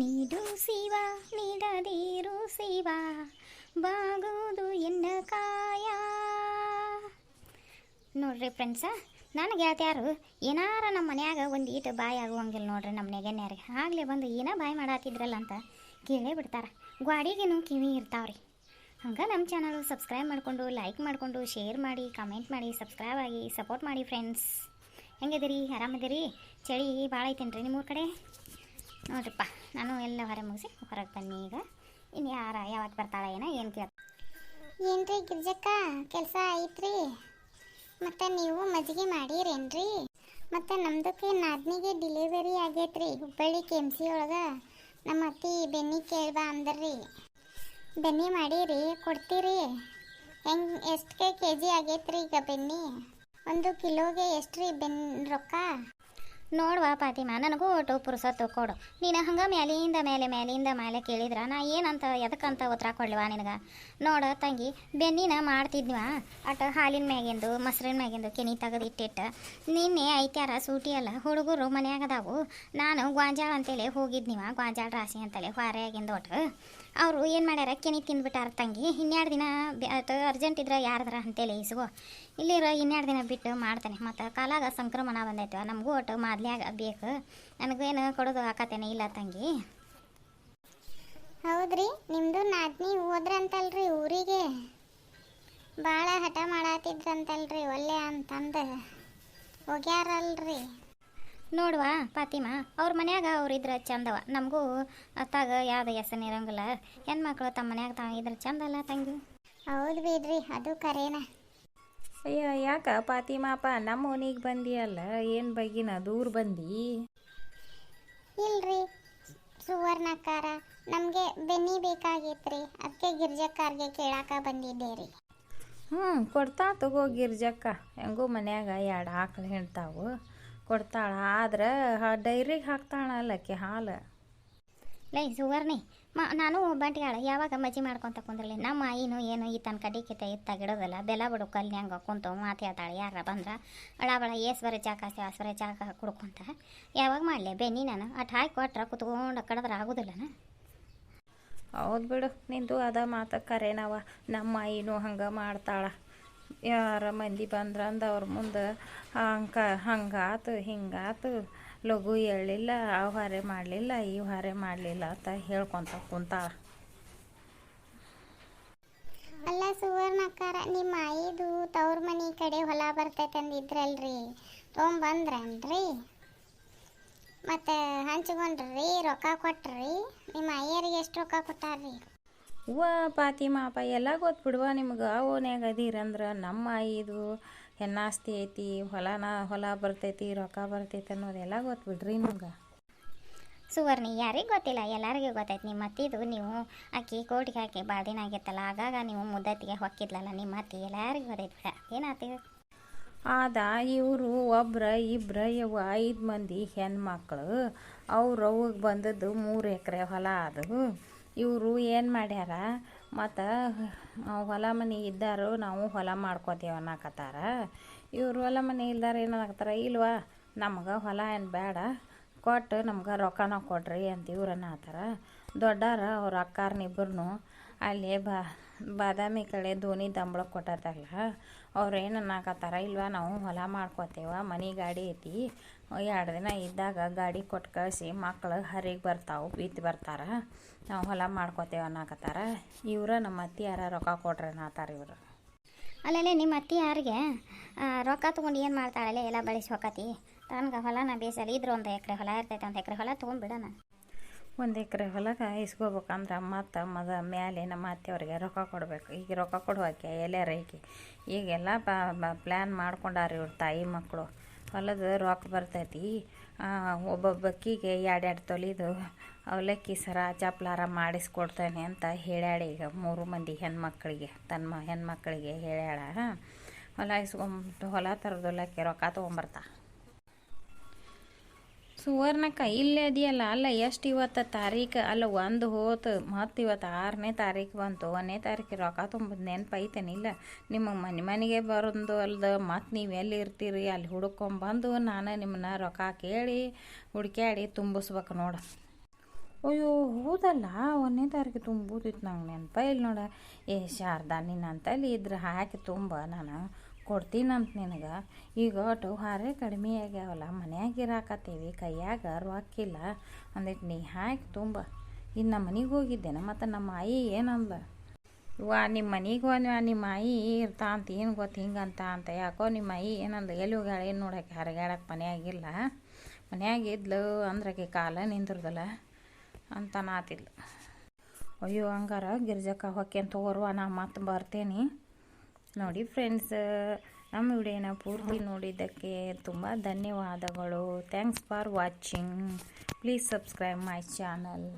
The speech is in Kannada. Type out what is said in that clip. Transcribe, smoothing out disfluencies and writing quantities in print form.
ನೀಡು ಶಿವ ನೀಡದಿರು ಶಿವ ಬಾಗುವುದು ಎನ್ನ ಕಾಯ. ನೋಡ್ರಿ ಫ್ರೆಂಡ್ಸ, ನನಗೆ ಗೆಳತಿಯಾರು ಏನಾರ ನಮ್ಮ ಮನ್ಯಾಗ ಒಂದು ಈಟು ಬಾಯಿ ಆಗುವಂಗಿಲ್ಲ ನೋಡ್ರಿ. ನಮ್ಮ ನೆಗೆನ್ಯಾರಿಗೆ ಆಗಲೇ ಬಂದು ಏನೋ ಬಾಯಿ ಮಾಡಾತಿದ್ರಲ್ಲ ಅಂತ ಕೇಳೇ ಬಿಡ್ತಾರೆ. ಗ್ವಾಡಿಗೇನು ಕಿವಿ ಇರ್ತಾವ್ರಿ. ಹಂಗೆ ನಮ್ಮ ಚಾನಲ್ ಸಬ್ಸ್ಕ್ರೈಬ್ ಮಾಡಿಕೊಂಡು ಲೈಕ್ ಮಾಡಿಕೊಂಡು ಶೇರ್ ಮಾಡಿ ಕಮೆಂಟ್ ಮಾಡಿ ಸಬ್ಸ್ಕ್ರೈಬ್ ಆಗಿ ಸಪೋರ್ಟ್ ಮಾಡಿ ಫ್ರೆಂಡ್ಸ್. ಹೆಂಗಿದಿರಿ? ಆರಾಮದಿರಿ? ಚಳಿ ಭಾಳ ಐತೇನ್ರಿ ನಿಮ್ಮೂರ ಕಡೆ? ನೋಡ್ರಿಪ್ಪ, ನಾನು ಎಲ್ಲ ಹೊರ ಮುಗಿಸಿ ಹೊರಗೆ ಬನ್ನಿ. ಈಗ ಇನ್ನು ಯಾವತ್ತು ಬರ್ತಾಳೆ ಏನು ಕೇಳ. ಏನ್ರಿ ಗಿರ್ಜಕ್ಕ, ಕೆಲಸ ಐತ್ರಿ? ಮತ್ತು ನೀವು ಮಜ್ಜಿಗೆ ಮಾಡಿರೇನ್ರಿ? ಮತ್ತು ನಮ್ದಕ್ಕೆ ನಾದ್ನಿಗೆ ಡಿಲಿವರಿ ಆಗೈತ್ರಿ ಹುಬ್ಬಳ್ಳಿ KMC ಒಳಗೆ. ನಮ್ಮ ಅತ್ತಿ ಬೆನ್ನಿ ಕೇಳ್ಬಾ ಅಂದರ್ರಿ. ಬೆನ್ನಿ ಮಾಡೀರಿ ಕೊಡ್ತೀರಿ? ಹೆಂಗೆ ಎಷ್ಟು KG ಆಗೈತ್ರಿ ಈಗ ಬೆನ್ನಿ? 1 ಕಿಲೋಗೆ ಎಷ್ಟು ರೀ ರೊಕ್ಕ? ನೋಡುವ ಫಾತಿಮಾ, ನನಗೂ ಒಟ್ಟು ಪುರುಸತ್ತು ಕೊಡು. ನೀನು ಹಂಗೆ ಮ್ಯಾಲಿಂದ ಮೇಲೆ ಕೇಳಿದ್ರೆ ನಾ ಏನಂತ ಎದಕ್ಕಂತ ಉತ್ತರ ಕೊಡ್ಲಿವ ನಿನಗೆ? ನೋಡು ತಂಗಿ, ಬೆನ್ನಿನ ಮಾಡ್ತಿದ್ವ ಅಟ್ ಹಾಲಿನ ಮ್ಯಾಗಿಂದು ಮೊಸರಿನ ಮ್ಯಾಗಿಂದು ಕೆನಿ ತೆಗೆದು ಇಟ್ಟಿಟ್ಟು ನಿನ್ನೆ ಐತ್ಯಾರ ಸೂಟಿ ಅಲ್ಲ, ಹುಡುಗರು ಮನ್ಯಾಗದಾವು. ನಾನು ಗೋಂಜಾಳ ಅಂತೇಳಿ ಹೋಗಿದ್ನಿವ, ಗೋಂಜಾಳ ರಾಶಿ ಅಂತೇಳಿ ಹೊರೆಯಾಗಿಂದು ಒಟ್ಟು ಅವರು ಏನು ಮಾಡ್ಯಾರ, ಕೆನಿ ತಿಂದ್ಬಿಟ್ಟಾರ ತಂಗಿ. 12 ದಿನ ಅರ್ಜೆಂಟ್ ಇದ್ರೆ ಯಾರ್ದಾರ ಅಂತೇಳಿ ಇಸ್ಗೋ, ಇಲ್ಲಿರೋ 12 ದಿನ ಬಿಟ್ಟು ಮಾಡ್ತೇನೆ. ಮತ್ತು ಕಾಲಾಗ ಸಂಕ್ರಮಣ ಬಂದೈತೆ, ನಮಗೂ ಒಟ್ಟು ಮಾದ್ಲ್ಯಾಗ ಬೇಕು. ನನಗೇನು ಕೊಡೋದು ಹಾಕತ್ತೇನೆ ಇಲ್ಲ ತಂಗಿ. ಹೌದ್ರಿ, ನಿಮ್ಮದು ನಾದ್ನಿ ಹೋದ್ರಂತಲ್ರಿ ಊರಿಗೆ? ಭಾಳ ಹಠ ಮಾಡತ್ತಿದ್ರಂತಲ್ರಿ ಒಲ್ಲೆ ಅಂತಂದು ಹೋಗ್ಯಾರಲ್ರಿ? ನೋಡುವ ಫಾತಿಮಾ, ಅವ್ರ ಮನ್ಯಾಗ ಅವ್ರಿದ್ರೆ ಚಂದವ. ನಮಗೂ ಅತ್ತಾಗ ಯಾವ್ದು ಹೆಸರು ಇರಂಗಿಲ್ಲ. ಹೆಣ್ಮಕ್ಳು ತಮ್ಮ ಮನ್ಯಾಗ ತಾವು ಇದ್ರೆ ಚಂದ ಅಲ್ಲ ತಂಗಿ? ಹೌದು ಬಿಡ್ರಿ, ಅದು ಕರೇನ. ಅಯ್ಯ, ಯಾಕ ಫಾತಿಮಾಪ ನಮ್ಮ ಮನೆಗೆ ಬಂದಿಯಲ್ಲ? ಏನು ಬಗ್ಗಿನ ದೂರ ಬಂದಿ? ಇಲ್ರಿ ಸುವರ್ಣಕ್ಕಾರ, ನಮಗೆ ಬೆನ್ನಿ ಬೇಕಾಗಿತ್ರಿ, ಅದಕ್ಕೆ ಗಿರ್ಜಕ್ಕಾರ್ಗೆ ಕೇಳಾಕ ಬಂದಿದ್ದೆ ರೀ. ಕೊಡ್ತಾ ತಗೋ ಗಿರ್ಜಕ್ಕ. ಹೆಂಗೂ ಮನ್ಯಾಗ 2 ಆಕಳು ಹಿಂಡ್ತಾವು, ಕೊಡ್ತಾಳ. ಆದ್ರೆ ಡೈರಿಗೆ ಹಾಕ್ತಾಳಲ್ಲಕ್ಕೆ ಹಾಲು. ಲೈ ಸುವರ್ಣಿ, ನಾನು ಬಂಟಿಯಾಳ ಯಾವಾಗ ಮಜ್ಜಿ ಮಾಡ್ಕೊತ ಕುಂದ್ರಲಿ. ನಮ್ಮ ಆಯಿನು ಏನು ಈ ತನ್ನ ಕಡಿಕಿತ ಇತ್ತಾಗಿಡೋದಲ್ಲ, ಬೆಲ್ಲ ಬಿಡು ಕಲ್ನ್ಯಾಂಗ ಕುಂತು ಮಾತು ಹೇಳ್ತಾಳೆ. ಯಾರ ಬಂದ್ರೆ ಅಳಬಳ ಏಸ್ವರೆ ಚಾಕ ಆಸ್ವರೆ ಚಾಕ ಕುಡ್ಕೊಂತ ಯಾವಾಗ ಮಾಡಲಿ ಬೆನ್ನಿ? ನಾನು ಅಟ್ ಹಾಕಿ ಕೊಟ್ರೆ ಕುತ್ಕೊಂಡು ಕಡದ್ರೆ ಆಗೋದಿಲ್ಲನ? ಹೌದು ಬಿಡು, ನಿಂದು ಅದ ಮಾತು ಕರೇನವ. ನಮ್ಮ ಆಯಿನೂ ಹಂಗೆ ಮಾಡ್ತಾಳ. ಯಾರ ಮಂದಿ ಬಂದ್ರಂದು ಅವ್ರ ಮುಂದೆ ಹಂಗಾತು ಹಿಂಗಾತು, ಲಘು ಹೇಳಿಲ್ಲ, ಆ ಹೊರೆ ಮಾಡಲಿಲ್ಲ ಈ ಹೊರೆ ಮಾಡಲಿಲ್ಲ ಅಂತ ಹೇಳ್ಕೊತ ಕುಂತಾಳ. ಅಲ್ಲ ಸುವರ್ಣಕ್ಕಾರ, ನಿಮ್ಮ ಆಯಿದು ತವ್ರ ಮನೆ ಕಡೆ ಹೊಲ ಬರ್ತೈತೆ ಅಂದಿದ್ರಲ್ರಿ, ತೊಗೊಂಬಂದ್ರನ್ರಿ? ಮತ್ತು ಹಂಚ್ಕೊಂಡ್ರಿ? ರೊಕ್ಕ ಕೊಟ್ರಿ? ನಿಮ್ಮ ಆಯಿಯರಿಗೆ ಎಷ್ಟು ರೊಕ್ಕ ಕೊಟ್ಟಾರ್ರಿ? ಫಾತಿಮಾಪ, ಎಲ್ಲ ಗೊತ್ತು ಬಿಡುವ ನಿಮ್ಗೆ. ಓನ್ಯಾಗ ಅದೀರಂದ್ರೆ ನಮ್ಮ ಆಯಿದು ಹೆಣ್ಣಾಸ್ತಿ ಐತಿ, ಹೊಲ ಬರ್ತೈತಿ, ರೊಕ್ಕ ಬರ್ತೈತಿ ಅನ್ನೋದೆಲ್ಲ ಗೊತ್ತು ಬಿಡ್ರಿ ನಿಮ್ಗೆ. ಸುವರ್ಣಿ, ಯಾರಿಗೆ ಗೊತ್ತಿಲ್ಲ, ಎಲ್ಲರಿಗೂ ಗೊತ್ತೈತಿ. ನಿಮ್ಮ ಅತ್ತಿದು ನೀವು ಅಕ್ಕಿ ಕೋಟಿಗೆ ಹಾಕಿ ಭಾಳ ದಿನ ಆಗೈತಲ್ಲ, ಆಗಾಗ ನೀವು ಮುದ್ದತ್ತಿಗೆ ಹೊಕ್ಕಿದ್ಲಲ್ಲ ನಿಮ್ಮ ಅತ್ತಿ, ಎಲ್ಲರಿಗೂ ಗೊತ್ತೈತಿ ಬಿಡ. ಏನಾಯ್ತು? ಆದ ಇವರು ಇಬ್ರು 5 ಮಂದಿ ಹೆಣ್ಮಕ್ಳು. ಅವ್ರಿಗೆ ಬಂದದ್ದು 3 ಎಕರೆ ಹೊಲ ಅದು. ಇವರು ಏನು ಮಾಡ್ಯಾರ, ಮತ್ತು ಹೊಲ ಮನೆ ಇದ್ದಾರು ನಾವು ಹೊಲ ಮಾಡ್ಕೋತೀವಿ ಅನ್ನಕತ್ತಾರ. ಇವರು ಹೊಲ ಮನೆ ಇಲ್ದಾರ ಏನಾಗತ್ತಾರ, ಇಲ್ವಾ ನಮ್ಗೆ ಹೊಲ ಏನು ಬೇಡ, ಕೊಟ್ಟು ನಮ್ಗೆ ರೊಕ್ಕನ ಕೊಡ್ರಿ ಅಂತ ಇವ್ರು ಅನ್ನತ್ತಾರ. ದೊಡ್ಡಾರ ಅವ್ರ ಅಕ್ಕಾರನಿಬ್ಬರು ಅಲ್ಲಿ ಬಾದಾಮಿ ಕಡೆ ಧೋನಿ ದಂಬಳಕ್ಕೆ ಕೊಟ್ಟತ್ತಲ್ಲ, ಅವ್ರು ಏನು ಅನ್ನಕತ್ತಾರ, ಇಲ್ವಾ ನಾವು ಹೊಲ ಮಾಡ್ಕೋತೇವ, ಮನೆ ಗಾಡಿ ಐತಿ, 2 ದಿನ ಇದ್ದಾಗ ಗಾಡಿ ಕೊಟ್ಟು ಕಳಿಸಿ ಮಕ್ಳು ಹರಿಗೆ ಬರ್ತಾವೆ, ಬಿತ್ತು ಬರ್ತಾರೆ, ನಾವು ಹೊಲ ಮಾಡ್ಕೋತೇವೆ ಅನ್ನಕತ್ತಾರ. ಇವ್ರು ನಮ್ಮ ಅತ್ತಿ ಯಾರ ರೊಕ್ಕ ಕೊಡ್ರಿ ಅನ್ನತ್ತಾರ ಇವರು. ಅಲ್ಲಲ್ಲೇ ನಿಮ್ಮ ಅತ್ತಿ ಯಾರಿಗೆ ರೊಕ್ಕ ತೊಗೊಂಡು ಏನು ಮಾಡ್ತಾಳಲ್ಲೇ? ಎಲ್ಲ ಬಳಸಿ ಹೊಕ್ಕತಿ ತನಗೆ ಹೊಲನ ಬೇಸಲ್ಲಿ ಇದ್ರೆ 1 ಎಕರೆ ಹೊಲ ಇರ್ತೈತೆ, 1 ಎಕರೆ ಹೊಲ ತೊಗೊಂಡ್ಬಿಡೋಣ. 1 ಎಕರೆ ಹೊಲಕ್ಕೆ ಇಸ್ಕೋಬೇಕಂದ್ರೆ ಮತ್ತು ಮೇಲೆ ನಮ್ಮ ಅತ್ತೆಯವ್ರಿಗೆ ರೊಕ್ಕ ಕೊಡಬೇಕು. ಈಗ ರೊಕ್ಕ ಕೊಡುವಾಕೆ ಎಲ್ಲಾರ ಈಗೆಲ್ಲ ಪ್ಲ್ಯಾನ್ ಮಾಡ್ಕೊಂಡಾರ ಇವ್ರು ತಾಯಿ ಮಕ್ಕಳು. ಹೊಲದ ರೊಕ್ಕ ಬರ್ತೈತಿ, ಒಬ್ಬೊಬ್ಬಕ್ಕಿಗೆ 2 ತೊಲಿದು ಅವಲಕ್ಕಿ ಸರ ಚಪ್ಲಾರ ಮಾಡಿಸ್ಕೊಡ್ತೇನೆ ಅಂತ ಹೇಳ್ಯಾಳ. ಈಗ 3 ಮಂದಿ ಹೆಣ್ಮಕ್ಳಿಗೆ, ತನ್ನ ಹೆಣ್ಮಕ್ಳಿಗೆ ಹೇಳ್ಯಾಳ. ಹೊಲ ತರೋದಲ್ಲಕ್ಕೆ ರೊಕ್ಕ ತೊಗೊಂಬರ್ತಾ. ಸುವರ್ಣಕ್ಕ, ಇಲ್ಲೇ ಅದೆಯಲ್ಲ, ಅಲ್ಲ ಎಷ್ಟು ಇವತ್ತು ತಾರೀಕು? ಅಲ್ಲ 1 ಹೋತು, ಮತ್ತು ಇವತ್ತು 6ನೇ ತಾರೀಕು ಬಂತು. 1ನೇ ತಾರೀಕಿಗೆ ರೊಕ್ಕ ತುಂಬೋದು ನೆನಪು ಐತೇನಿಲ್ಲ ನಿಮಗೆ? ಮನೆಗೆ ಬರೋದು ಅಲ್ದ ಮತ್ತು ನೀವು ಎಲ್ಲಿ ಇರ್ತೀರಿ ಅಲ್ಲಿ ಹುಡ್ಕೊಂಬಂದು ನಾನು ನಿಮ್ಮನ್ನ ರೊಕ್ಕ ಕೇಳಿ ಹುಡ್ಕ್ಯಾಡಿ ತುಂಬಿಸ್ಬೇಕು ನೋಡು. ಅಯ್ಯೋ ಹೌದಲ್ಲ 1ನೇ ತಾರೀಕು ತುಂಬೋದಿತ್ತು ನಂಗೆ ನೆನಪ ಇಲ್ಲಿ ನೋಡ. ಶಾರದಾ ನಿನ್ನ ಅಂತಲ್ಲಿ ಇದ್ರೆ ಹಾಕಿ ತುಂಬ ನಾನು ಕೊಡ್ತೀನಂತ ನಿನಗೆ. ಈಗ ಅಟು ಹಾರೇ ಕಡಿಮೆ ಆಗ್ಯಾವಲ್ಲ, ಮನ್ಯಾಗ ಇರಾಕತ್ತೀವಿ, ಕೈಯಾಗ ರೊಕ್ಕಿಲ್ಲ ಅಂದಿಟ್ಟು ನೀ ಹಾಕಿ ತುಂಬ. ಇನ್ನು ನಮ್ಮ ಮನೆಗೆ ಹೋಗಿದ್ದೇನೆ ಮತ್ತು ನಮ್ಮ ಆಯಿ ಏನಂದ, ನಿಮ್ಮ ಮನೆಗೆ ಹೋದ್ವ ನಿಮ್ಮ ಆಯಿ ಇರ್ತಾ ಅಂತ ಏನು ಗೊತ್ತು ಹಿಂಗಂತ ಅಂತ. ಯಾಕೋ ನಿಮ್ಮ ಆಯಿ ಏನಂದ, ಎಲ್ಲಿ ಹೋಗ್ಯಾಳ ಏನು ನೋಡೋಕೆ ಹರಗಾಡಕ್ಕೆ ಮನ್ಯಾಗಿಲ್ಲ, ಮನ್ಯಾಗ ಇದ್ಲು ಅಂದ್ರಾಕೆ ಕಾಲ ನಿಂದಿರ್ದಲ್ಲ ಅಂತ ನಾತಿದ್ಲು. ಅಯ್ಯೋ ಹಂಗಾರ ಗಿರ್ಜಕ್ಕ ಹೊಕ್ಕೇನು ತಗೋರ್ವ, ನಾ ಮತ್ತೆ ಬರ್ತೇನೆ. ನೋಡಿ ಫ್ರೆಂಡ್ಸ್, ನಮ್ಮ ವಿಡಿಯೋನ ಪೂರ್ತಿ ನೋಡಿದ್ದಕ್ಕೆ ತುಂಬ ಧನ್ಯವಾದಗಳು. Thanks for watching. Please subscribe my channel.